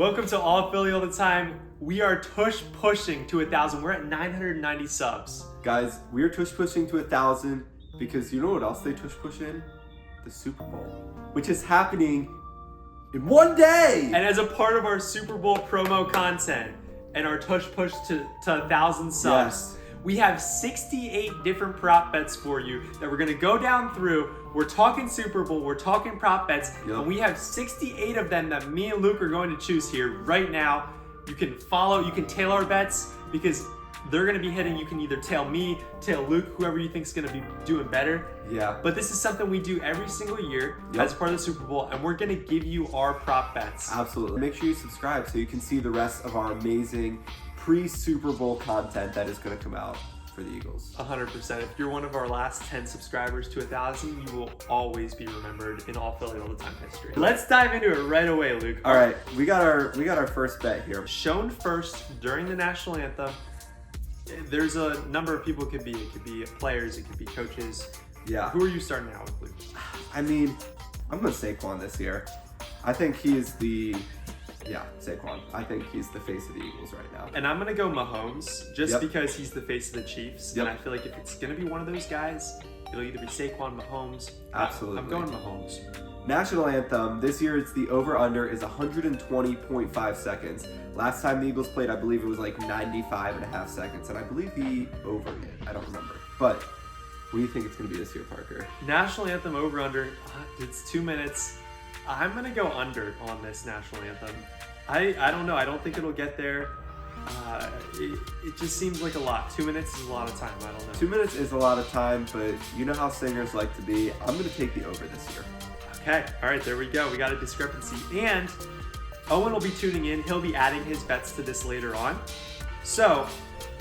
Welcome to All Philly All the Time. We are tush pushing to 1,000. We're at 990 subs. Guys, we are tush pushing to 1,000 because you know what else they tush push in? The Super Bowl, which is happening in one day. And as a part of our Super Bowl promo content and our tush push to 1,000 subs, we have 68 different prop bets for you that we're gonna go down through. We're talking Super Bowl, we're talking prop bets, and we have 68 of them that me and Luke are going to choose here right now. You can follow, you can tail our bets because they're gonna be hitting. You can either tail me, tail Luke, whoever you think is gonna be doing better. Yeah. But this is something we do every single year as part of the Super Bowl, and we're gonna give you our prop bets. Absolutely. Make sure you subscribe so you can see the rest of our amazing pre-Super Bowl content that is gonna come out for the Eagles. 100%. If you're one of our last 10 subscribers to 1,000, you will always be remembered in All Philly All the Time history. Let's dive into it right away, Luke. All right, we got our first bet here. Shown first during the national anthem. There's a number of people it could be. It could be players, it could be coaches. Yeah. Who are you starting out with, Luke? I mean, I'm going Saquon this year. I think he is Saquon. I think he's the face of the Eagles right now. And I'm going to go Mahomes just because he's the face of the Chiefs. And I feel like if it's going to be one of those guys, it'll either be Saquon, Mahomes. Absolutely. I'm going Mahomes. National anthem, this year it's the over-under is 120.5 seconds. Last time the Eagles played, I believe it was like 95.5 seconds. And I believe the over hit. I don't remember. But what do you think it's going to be this year, Parker? National anthem over-under. It's 2 minutes. I'm going to go under on this national anthem. I don't know. I don't think it'll get there. It just seems like a lot. 2 minutes is a lot of time. I don't know. 2 minutes is a lot of time, but you know how singers like to be. I'm going to take the over this year. Okay. All right. There we go. We got a discrepancy. And Owen will be tuning in. He'll be adding his bets to this later on. So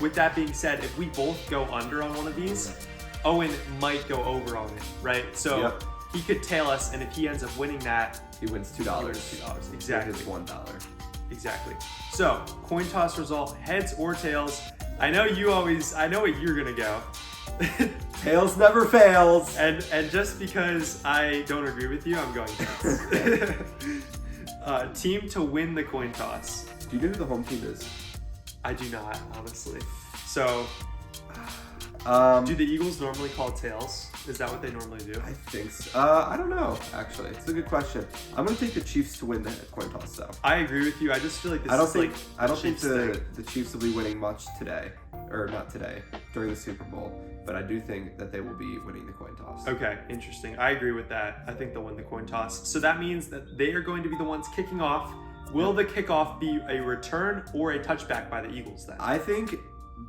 with that being said, if we both go under on one of these, Owen might go over on it, right? So he could tail us, and if he ends up winning that, he wins $2. $2. Exactly. His $1. Exactly. So, coin toss result, heads or tails. I know what you're gonna go. Tails never fails. And just because I don't agree with you, I'm going tails. Team to win the coin toss. Do you know who the home team is? I do not, honestly. So, do the Eagles normally call tails? Is that what they normally do? I think so. I don't know, actually. It's a good question. I'm going to take the Chiefs to win the coin toss, though. I agree with you. I just feel like I don't think the Chiefs will be winning much today. Or not today, during the Super Bowl. But I do think that they will be winning the coin toss. Okay, interesting. I agree with that. I think they'll win the coin toss. So that means that they are going to be the ones kicking off. Will the kickoff be a return or a touchback by the Eagles then? I think,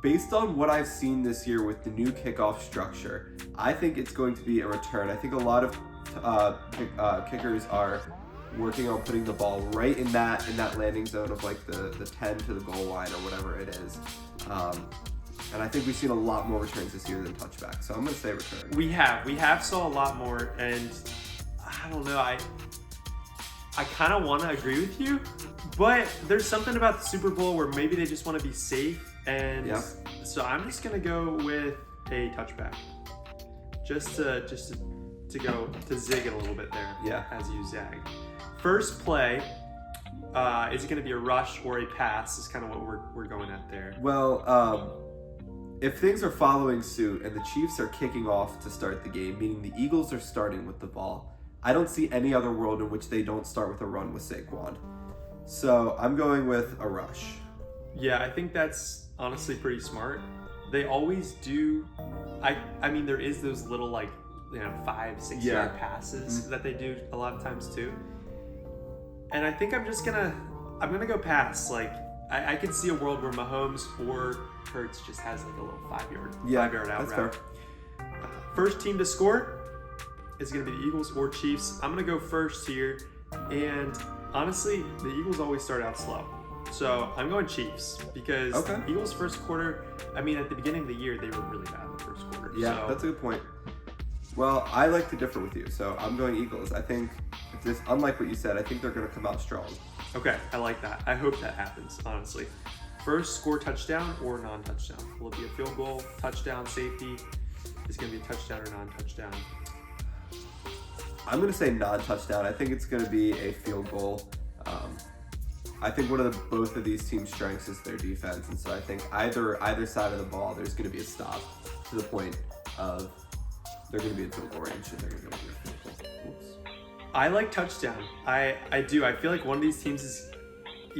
based on what I've seen this year with the new kickoff structure, I think it's going to be a return. I think a lot of kickers are working on putting the ball right in that landing zone of like the 10 to the goal line or whatever it is. And I think we've seen a lot more returns this year than touchbacks. So I'm going to say return. We have saw a lot more, and I don't know. I kind of want to agree with you, but there's something about the Super Bowl where maybe they just want to be safe. And so I'm just gonna go with a touchback, just to zig it a little bit there. Yeah. As you zag. First play, is it gonna be a rush or a pass? Is kind of what we're going at there. Well, if things are following suit and the Chiefs are kicking off to start the game, meaning the Eagles are starting with the ball, I don't see any other world in which they don't start with a run with Saquon. So I'm going with a rush. Yeah, I think that's honestly pretty smart. They always do. I mean, there is those little 5-6 yard passes that they do a lot of times too. And I think I'm gonna go pass. I could see a world where Mahomes or Hurts just has a little 5 yard out route. Fair. First team to score is gonna be the Eagles or Chiefs. I'm gonna go first here, and honestly, the Eagles always start out slow. So I'm going Chiefs because Eagles first quarter, at the beginning of the year, they were really bad in the first quarter. Yeah, that's a good point. Well, I like to differ with you, so I'm going Eagles. I think, unlike what you said, I think they're going to come out strong. Okay, I like that. I hope that happens, honestly. First, score touchdown or non-touchdown. Will it be a field goal, touchdown, safety? Is it going to be a touchdown or non-touchdown? I'm going to say non-touchdown. I think it's going to be a field goal. I think both of these teams' strengths is their defense, and so I think either side of the ball, there's going to be a stop to the point of they're going to be in field goal range and they're going to go for a field goal. Oops. I like touchdown. I do. I feel like one of these teams is,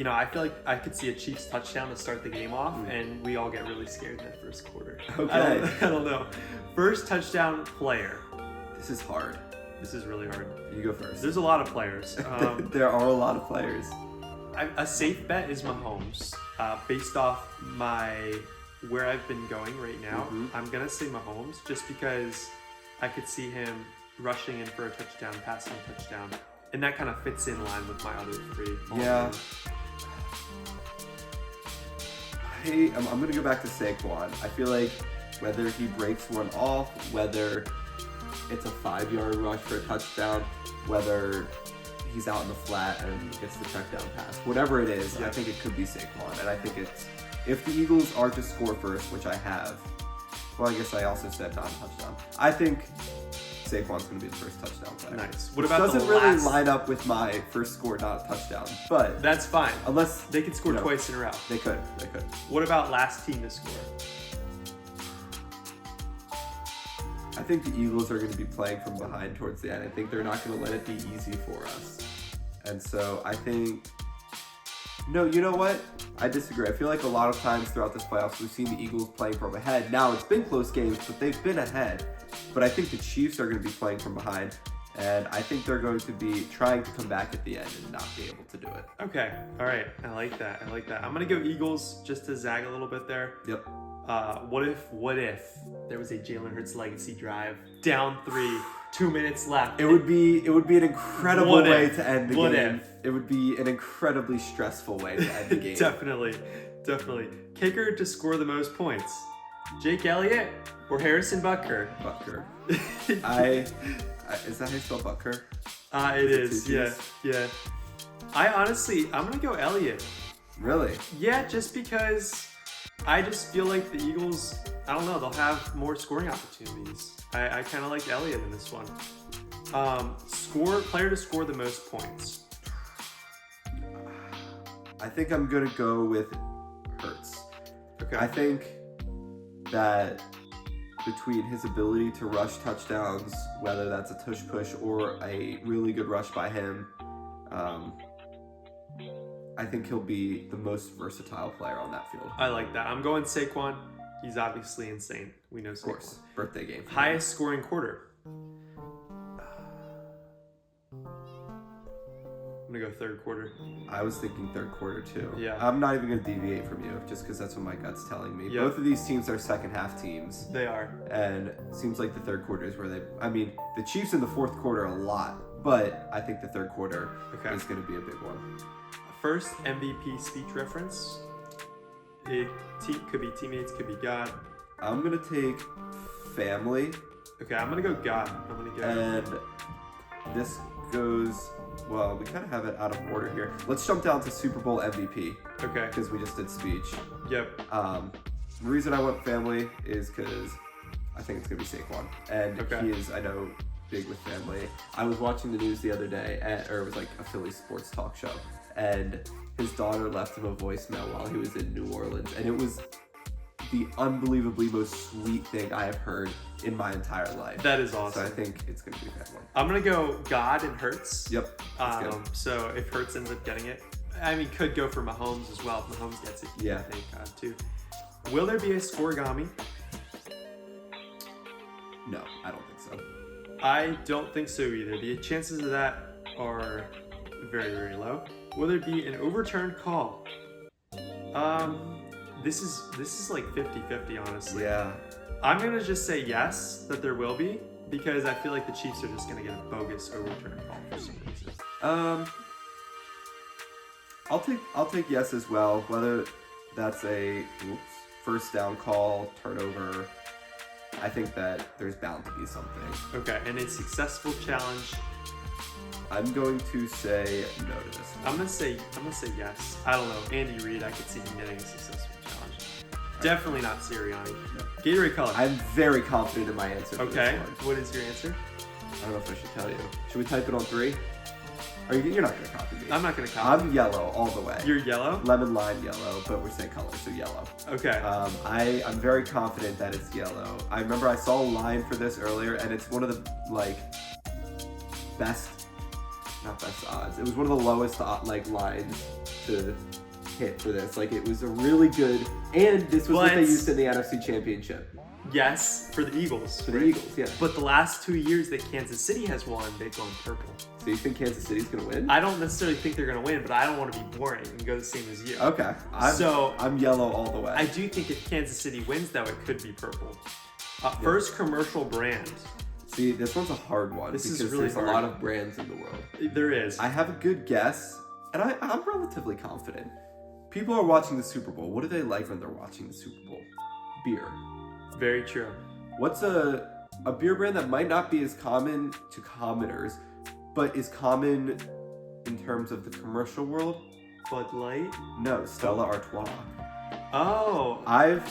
I feel like I could see a Chiefs touchdown to start the game off, and we all get really scared in that first quarter. Okay. I don't know. First touchdown player. This is hard. This is really hard. You go first. There's a lot of players. There are a lot of players. A safe bet is Mahomes. Based off where I've been going right now, I'm gonna say Mahomes just because I could see him rushing in for a touchdown, passing a touchdown, and that kind of fits in line with my other three. Yeah. I'm gonna go back to Saquon. I feel like whether he breaks one off, whether it's a 5-yard rush for a touchdown, whether he's out in the flat and gets the check down pass, whatever it is, I think it could be Saquon. And I think if the Eagles are to score first, which I have, well, I guess I also said non-touchdown. I think Saquon's going to be the first touchdown player. Nice. What about doesn't really line up with my first score, not a touchdown, but that's fine. Unless they could score twice in a row. They could. What about last team to score? I think the Eagles are going to be playing from behind towards the end. I think they're not going to let it be easy for us. And so I think, no, you know what? I disagree. I feel like a lot of times throughout this playoffs, we've seen the Eagles playing from ahead. Now, it's been close games, but they've been ahead. But I think the Chiefs are going to be playing from behind. And I think they're going to be trying to come back at the end and not be able to do it. Okay. All right. I like that. I'm going to go Eagles just to zag a little bit there. Yep. What if there was a Jalen Hurts legacy drive, down 3, 2 minutes left? It would be an incredible way to end the game. It would be an incredibly stressful way to end the game. Definitely. Kicker to score the most points: Jake Elliott or Harrison Butker? Butker. Is that how you spell Butker? It is. Yeah. I'm gonna go Elliott. Really? Yeah, just because I just feel like the Eagles, I don't know, they'll have more scoring opportunities. I kind of like Elliott in this one. Player to score the most points. I think I'm going to go with Hurts. Okay. I think that between his ability to rush touchdowns, whether that's a tush push or a really good rush by him, I think he'll be the most versatile player on that field. I like that. I'm going Saquon. He's obviously insane. We know Saquon. Of course. Birthday game. Highest scoring quarter. I'm going to go third quarter. I was thinking third quarter too. Yeah. I'm not even going to deviate from you just because that's what my gut's telling me. Yep. Both of these teams are second half teams. They are. And it seems like the third quarter is where the Chiefs in the fourth quarter a lot, but I think the third quarter is going to be a big one. First MVP speech reference. It could be teammates, could be God. I'm going to take family. Okay, I'm going to go God. And this goes, well, we kind of have it out of order here. Let's jump down to Super Bowl MVP. Okay. Because we just did speech. Yep. The reason I went family is because I think it's going to be Saquon. And he is, I know, big with family. I was watching the news the other day, or it was like a Philly sports talk show, and his daughter left him a voicemail while he was in New Orleans, and it was the unbelievably most sweet thing I have heard in my entire life. That is awesome. So I think it's going to be family. I'm going to go God and Hurts. Yep. So if Hurts ends up getting it, could go for Mahomes as well. If Mahomes gets it, I think God too. Will there be a scoregami? No, I don't think so. I don't think so either. The chances of that are very, very low. Will there be an overturned call? This is like 50-50, honestly. Yeah. I'm gonna just say yes, that there will be, because I feel like the Chiefs are just gonna get a bogus overturned call for some reason. I'll take yes as well. Whether that's a first down call, turnover, I think that there's bound to be something. Okay, and a successful challenge. I'm going to say no to this one. I'm gonna say yes. I don't know. Andy Reid, I could see him getting a successful challenge. Definitely not Sirianni. No. Gatorade color. I'm very confident in my answer. Okay. What is your answer? I don't know if I should tell you. Should we type it on 3? You're not gonna copy me. I'm not gonna copy. I'm yellow all the way. You're yellow? Lemon lime yellow, but we're saying color, so yellow. Okay. I'm very confident that it's yellow. I remember I saw a line for this earlier, and it's one of the not best odds. It was one of the lowest lines to hit for this. Like, it was a really good, and this was what they used in the NFC Championship. Yes, for the Eagles. For the Eagles, yeah. But the last 2 years that Kansas City has won, they've gone purple. So you think Kansas City's gonna win? I don't necessarily think they're gonna win, but I don't want to be boring and go the same as you. Okay. I'm yellow all the way. I do think if Kansas City wins, though, it could be purple. First commercial brand. See, this one's a hard one because there's a lot of brands in the world. There is. I have a good guess, and I'm relatively confident. People are watching the Super Bowl. What do they like when they're watching the Super Bowl? Beer. Very true. What's a beer brand that might not be as common to commoners, but is common in terms of the commercial world? Bud Light? No, Stella Artois. Oh. I've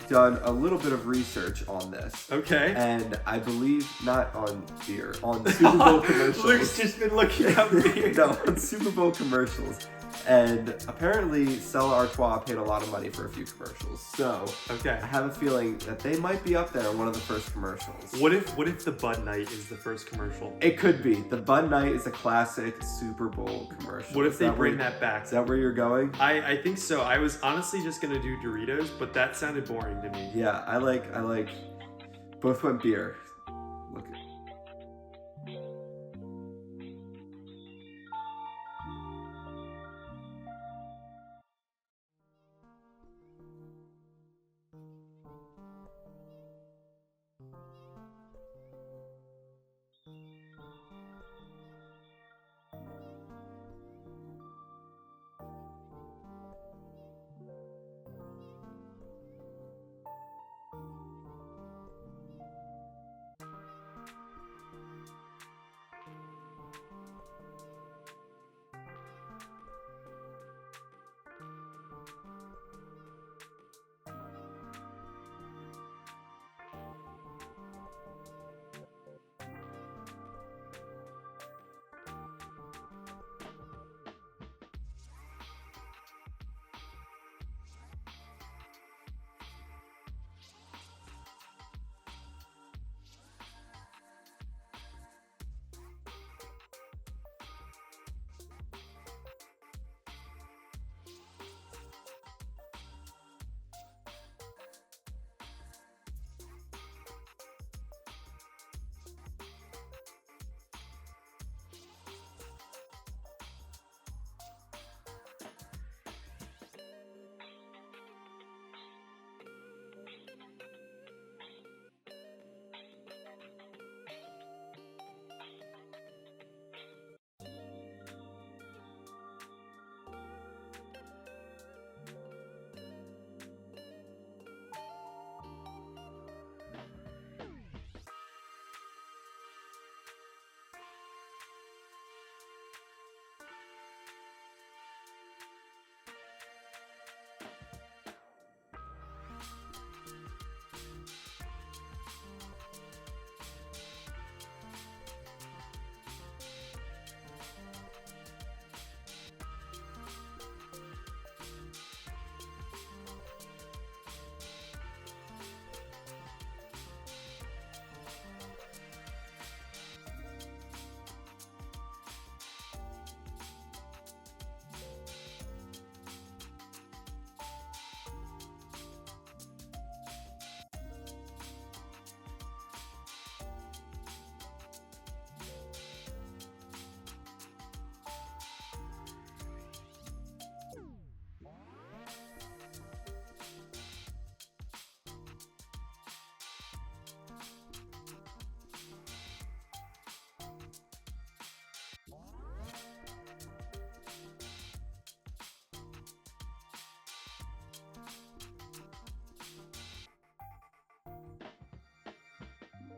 done a little bit of research on this. Okay. And I believe not on beer, on Super Bowl commercials. Luke's just been looking up beer. No, on Super Bowl commercials. And apparently Stella Artois paid a lot of money for a few commercials. So okay. I have a feeling that they might be up there in one of the first commercials. What if the Bud Light is the first commercial? It could be. The Bud Light is a classic Super Bowl commercial. What if they bring that back? Is that where you're going? I think so. I was honestly just gonna do Doritos, but that sounded boring to me. Yeah, I like both went beer. Look.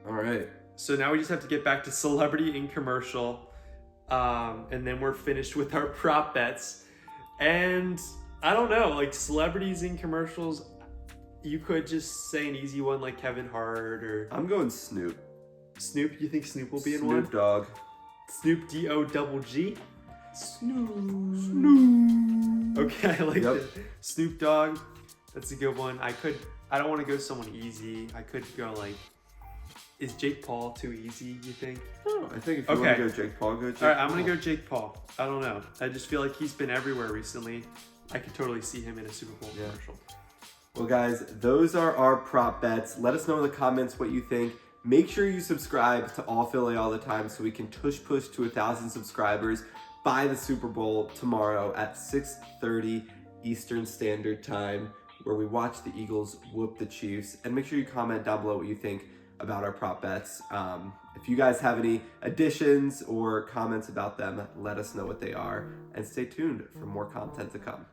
All right. So now we just have to get back to celebrity in commercial, and then we're finished with our prop bets. And I don't know, like celebrities in commercials, you could just say an easy one like Kevin Hart or... I'm going Snoop. Snoop? You think Snoop will be in one? Snoop Dogg. Snoop D-O-double-G? Snoop. Okay, I like Yep. it. Snoop Dogg. That's a good one. I don't want to go someone easy. I could go like, is Jake Paul too easy, you think? No, I think if you want Okay. to go Jake Paul, go Jake All right, I'm Paul. going to go Jake Paul. I don't know. I just feel like he's been everywhere recently. I could totally see him in a Super Bowl commercial. Well, guys, those are our prop bets. Let us know in the comments what you think. Make sure you subscribe to All Philly All the Time so we can push to 1,000 subscribers by the Super Bowl tomorrow at 6:30 Eastern Standard Time, where we watch the Eagles whoop the Chiefs. And make sure you comment down below what you think about our prop bets. If you guys have any additions or comments about them, let us know what they are. And stay tuned for more content to come.